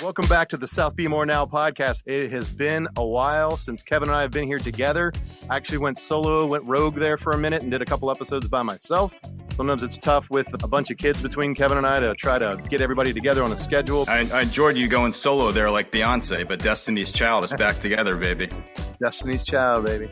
Welcome back to the South Baltimore Now podcast. It has been a while since Kevin and I have been here together. I actually went solo, went rogue there for a minute and did a couple episodes by myself. Sometimes it's tough with a bunch of kids between Kevin and I to try to get everybody together on a schedule. I enjoyed you going solo there like Beyonce, but Destiny's Child is back together, baby. Destiny's Child, baby.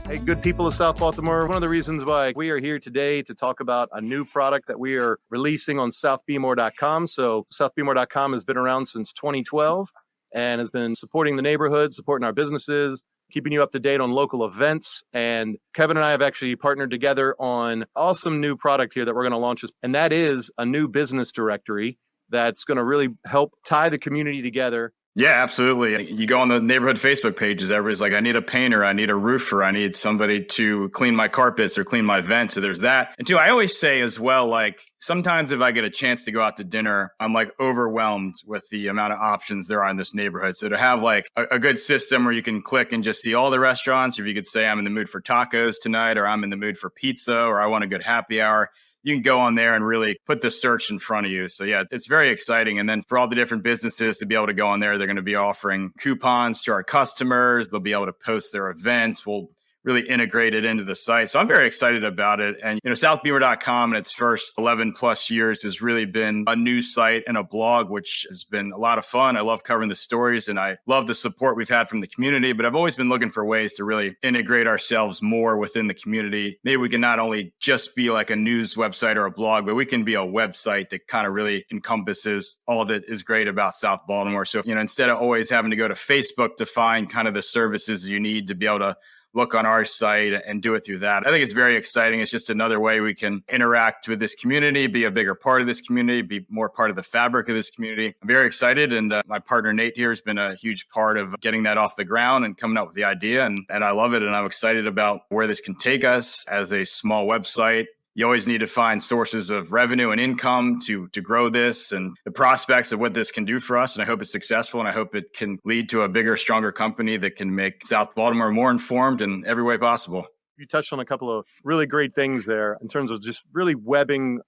Hey, good people of South Baltimore. One of the reasons why we are here today to talk about a new product that we are releasing on southbaltimore.com. So southbaltimore.com has been around since 2012 and has been supporting the neighborhood, supporting our businesses, keeping you up to date on local events. And Kevin and I have actually partnered together on awesome new product here that we're going to launch. And that is a new business directory that's going to really help tie the community together. Yeah, absolutely. You go on the neighborhood Facebook pages, everybody's like, I need a painter, I need a roofer, I need somebody to clean my carpets or clean my vents. So there's that. And two, I always say as well, like sometimes if I get a chance to go out to dinner, I'm like overwhelmed with the amount of options there are in this neighborhood. So to have like a good system where you can click and just see all the restaurants, or if you could say I'm in the mood for tacos tonight, or I'm in the mood for pizza, or I want a good happy hour, you can go on there and really put the search in front of you. So yeah, it's very exciting. And then for all the different businesses to be able to go on there, they're going to be offering coupons to our customers. They'll be able to post their events. We'll really integrate it into the site. So I'm very excited about it. And, southbeamer.com in its first 11 plus years has really been a news site and a blog, which has been a lot of fun. I love covering the stories and I love the support we've had from the community, but I've always been looking for ways to really integrate ourselves more within the community. Maybe we can not only just be like a news website or a blog, but we can be a website that kind of really encompasses all that is great about South Baltimore. So, instead of always having to go to Facebook to find kind of the services you need to be able to look on our site and do it through that. I think it's very exciting. It's just another way we can interact with this community, be a bigger part of this community, be more part of the fabric of this community. I'm very excited. And my partner, Nate, here has been a huge part of getting that off the ground and coming up with the idea. And I love it. And I'm excited about where this can take us as a small website. You always need to find sources of revenue and income to grow this and the prospects of what this can do for us. And I hope it's successful. And I hope it can lead to a bigger, stronger company that can make South Baltimore more informed in every way possible. You touched on a couple of really great things there in terms of just really webbing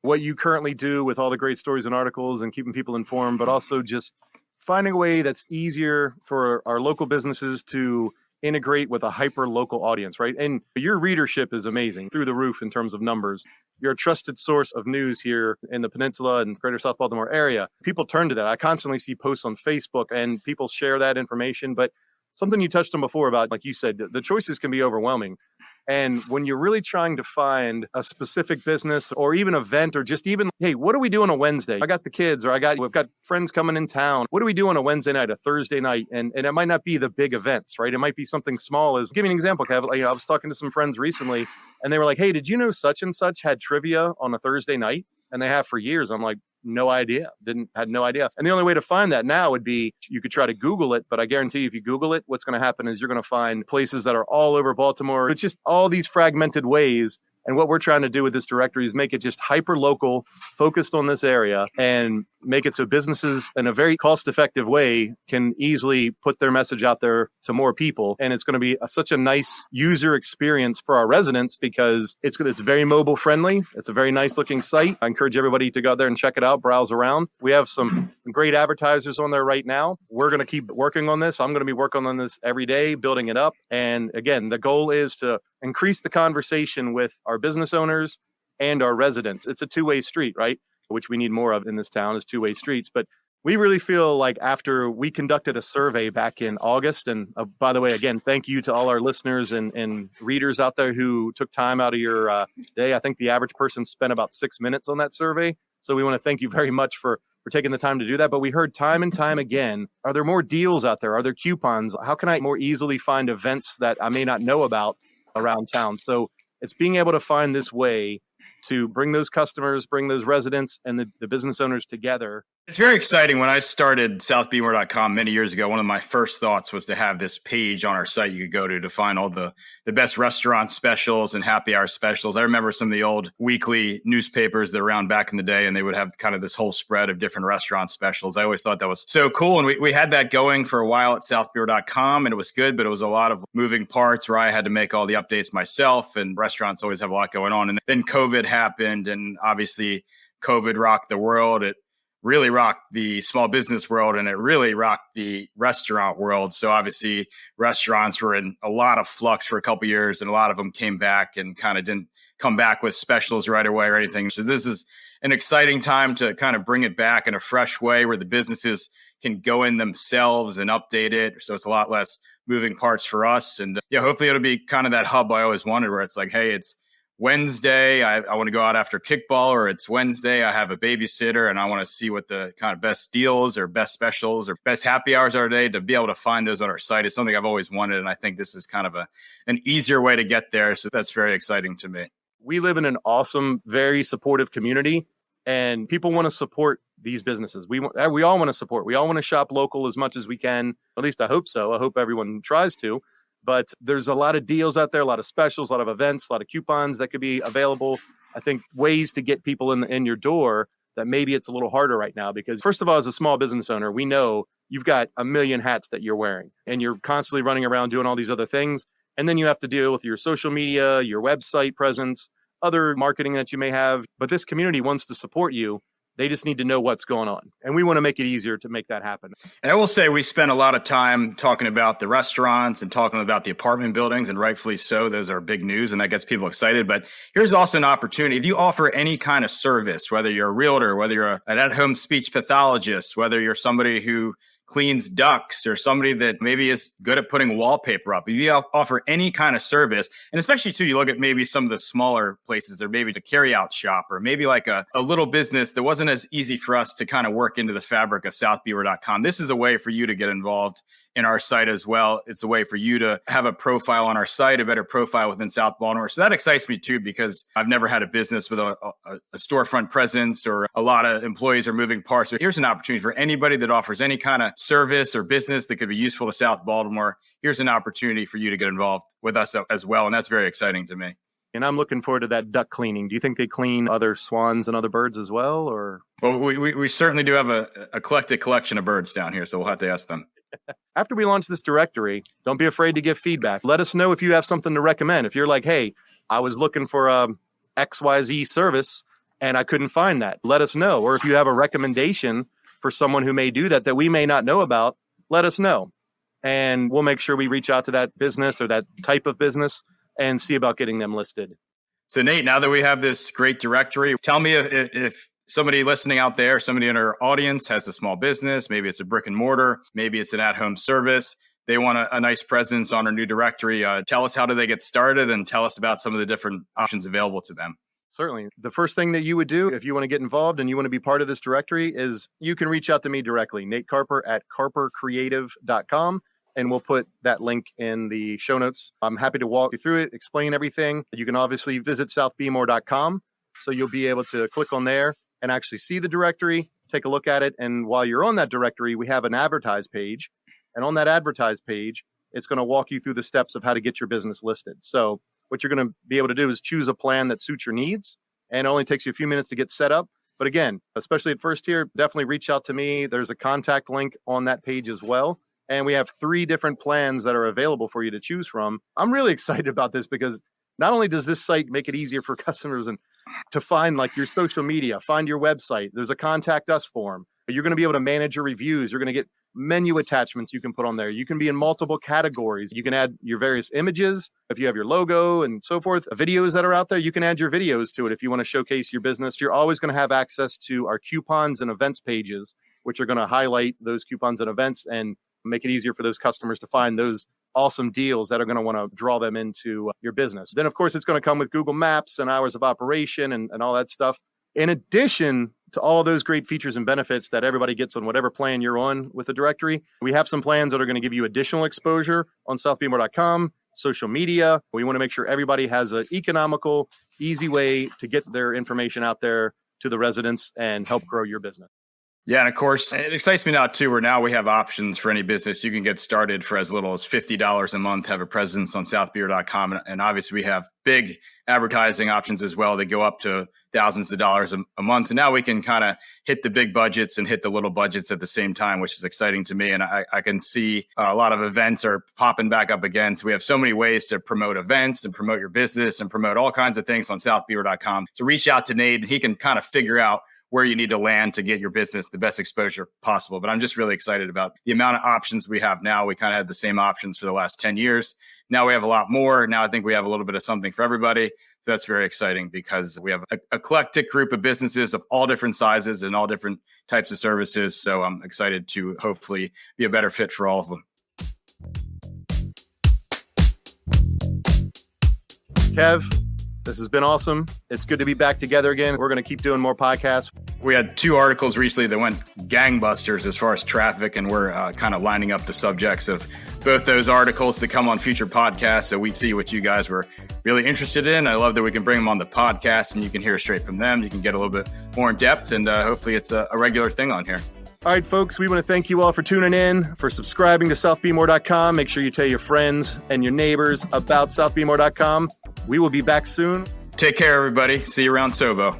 what you currently do with all the great stories and articles and keeping people informed, but also just finding a way that's easier for our local businesses to integrate with a hyper local audience, right? And your readership is amazing, through the roof in terms of numbers. You're a trusted source of news here in the peninsula and greater South Baltimore area. People turn to that. I constantly see posts on Facebook and people share that information. But something you touched on before about, like you said, the choices can be overwhelming. And when you're really trying to find a specific business or even event or just even, hey, what do we do on a Wednesday? I got the kids or we've got friends coming in town. What do we do on a Wednesday night, a Thursday night? And it might not be the big events, right? It might be something small. Give me an example, Kev. I was talking to some friends recently and they were like, hey, did you know such and such had trivia on a Thursday night? And they have for years. I'm like, no idea. Had no idea. And the only way to find that now would be you could try to Google it, but I guarantee you if you Google it, what's going to happen is you're going to find places that are all over Baltimore. It's just all these fragmented ways. And what we're trying to do with this directory is make it just hyper local, focused on this area, and make it so businesses in a very cost-effective way can easily put their message out there to more people. And it's going to be such a nice user experience for our residents because it's very mobile friendly. It's a very nice looking site. I encourage everybody to go out there and check it out, browse around. We have some great advertisers on there right now. We're going to keep working on this. I'm going to be working on this every day, building it up. And again, the goal is to increase the conversation with our business owners and our residents. It's a two-way street, right? Which we need more of in this town is two-way streets. But we really feel like after we conducted a survey back in August, and by the way, again, thank you to all our listeners and readers out there who took time out of your day. I think the average person spent about 6 minutes on that survey. So we want to thank you very much for taking the time to do that. But we heard time and time again, are there more deals out there? Are there coupons? How can I more easily find events that I may not know about around town? So it's being able to find this way to bring those customers, bring those residents and the business owners together. It's very exciting. When I started southbeamer.com many years ago, one of my first thoughts was to have this page on our site you could go to find all the best restaurant specials and happy hour specials. I remember some of the old weekly newspapers that were around back in the day, and they would have kind of this whole spread of different restaurant specials. I always thought that was so cool. And we had that going for a while at southbeamer.com, and it was good, but it was a lot of moving parts where I had to make all the updates myself, and restaurants always have a lot going on. And then COVID happened, and obviously COVID rocked the world. It really rocked the small business world, and it really rocked the restaurant world. So obviously restaurants were in a lot of flux for a couple of years, and a lot of them came back and kind of didn't come back with specials right away or anything. So this is an exciting time to kind of bring it back in a fresh way where the businesses can go in themselves and update it. So it's a lot less moving parts for us. And hopefully it'll be kind of that hub I always wanted, where it's like, hey, it's Wednesday, I want to go out after kickball, or it's Wednesday, I have a babysitter and I want to see what the kind of best deals or best specials or best happy hours are today. To be able to find those on our site is something I've always wanted. And I think this is kind of an easier way to get there. So that's very exciting to me. We live in an awesome, very supportive community, and people want to support these businesses. We all want to support. We all want to shop local as much as we can. At least I hope so. I hope everyone tries to. But there's a lot of deals out there, a lot of specials, a lot of events, a lot of coupons that could be available. I think ways to get people in your door that maybe it's a little harder right now, because first of all, as a small business owner, we know you've got a million hats that you're wearing and you're constantly running around doing all these other things. And then you have to deal with your social media, your website presence, other marketing that you may have. But this community wants to support you. They just need to know what's going on. And we want to make it easier to make that happen. And I will say we spent a lot of time talking about the restaurants and talking about the apartment buildings, and rightfully so. Those are big news and that gets people excited. But here's also an opportunity. If you offer any kind of service, whether you're a realtor, whether you're an at-home speech pathologist, whether you're somebody who cleans ducks, or somebody that maybe is good at putting wallpaper up. If you offer any kind of service, and especially too, you look at maybe some of the smaller places, or maybe a carry-out shop, or maybe like a little business that wasn't as easy for us to kind of work into the fabric of southbeaver.com. This is a way for you to get involved in our site as well. It's a way for you to have a profile on our site, a better profile within South Baltimore. So that excites me too, because I've never had a business with a storefront presence or a lot of employees or moving parts. So here's an opportunity for anybody that offers any kind of service or business that could be useful to South Baltimore. Here's an opportunity for you to get involved with us as well. And that's very exciting to me. And I'm looking forward to that duck cleaning. Do you think they clean other swans and other birds as well? Or well, we certainly do have a eclectic collection of birds down here, so we'll have to ask them. After we launch this directory, don't be afraid to give feedback. Let us know if you have something to recommend. If you're like, hey, I was looking for a XYZ service and I couldn't find that, let us know. Or if you have a recommendation for someone who may do that we may not know about, let us know. And we'll make sure we reach out to that business or that type of business and see about getting them listed. So Nate, now that we have this great directory, tell me if somebody listening out there, somebody in our audience has a small business, maybe it's a brick and mortar, maybe it's an at-home service, they want a nice presence on our new directory. Tell us, how do they get started, and tell us about some of the different options available to them. Certainly. The first thing that you would do if you want to get involved and you want to be part of this directory is you can reach out to me directly, Nate Carper at carpercreative.com. And we'll put that link in the show notes. I'm happy to walk you through it, explain everything. You can obviously visit southbeamore.com. So you'll be able to click on there and actually see the directory, take a look at it. And while you're on that directory, we have an advertise page. And on that advertise page, it's going to walk you through the steps of how to get your business listed. So what you're going to be able to do is choose a plan that suits your needs. And it only takes you a few minutes to get set up. But again, especially at first here, definitely reach out to me. There's a contact link on that page as well. And we have 3 different plans that are available for you to choose from. I'm really excited about this because not only does this site make it easier for customers and to find like your social media, find your website, there's a contact us form. You're going to be able to manage your reviews. You're going to get menu attachments you can put on there. You can be in multiple categories. You can add your various images. If you have your logo and so forth, videos that are out there, you can add your videos to it if you want to showcase your business. You're always going to have access to our coupons and events pages, which are going to highlight those coupons and events and make it easier for those customers to find those awesome deals that are going to want to draw them into your business. Then, of course, it's going to come with Google Maps and hours of operation and all that stuff. In addition to all those great features and benefits that everybody gets on whatever plan you're on with the directory, we have some plans that are going to give you additional exposure on southbeamer.com, social media. We want to make sure everybody has an economical, easy way to get their information out there to the residents and help grow your business. Yeah, and of course, it excites me now too, where now we have options for any business. You can get started for as little as $50 a month, have a presence on southbeaver.com. And obviously we have big advertising options as well. They go up to thousands of dollars a month. And now we can kind of hit the big budgets and hit the little budgets at the same time, which is exciting to me. And I can see a lot of events are popping back up again. So we have so many ways to promote events and promote your business and promote all kinds of things on southbeaver.com. So reach out to Nate and he can kind of figure out where you need to land to get your business the best exposure possible. But I'm just really excited about the amount of options we have now. We kind of had the same options for the last 10 years. Now we have a lot more. Now I think we have a little bit of something for everybody. So that's very exciting because we have an eclectic group of businesses of all different sizes and all different types of services. So I'm excited to hopefully be a better fit for all of them. Kev, this has been awesome. It's good to be back together again. We're going to keep doing more podcasts. We had 2 articles recently that went gangbusters as far as traffic, and we're kind of lining up the subjects of both those articles to come on future podcasts. So we see what you guys were really interested in. I love that we can bring them on the podcast and you can hear straight from them. You can get a little bit more in depth, and hopefully it's a regular thing on here. All right, folks, we want to thank you all for tuning in, for subscribing to southbmore.com. Make sure you tell your friends and your neighbors about southbmore.com. We will be back soon. Take care, everybody. See you around Sobo.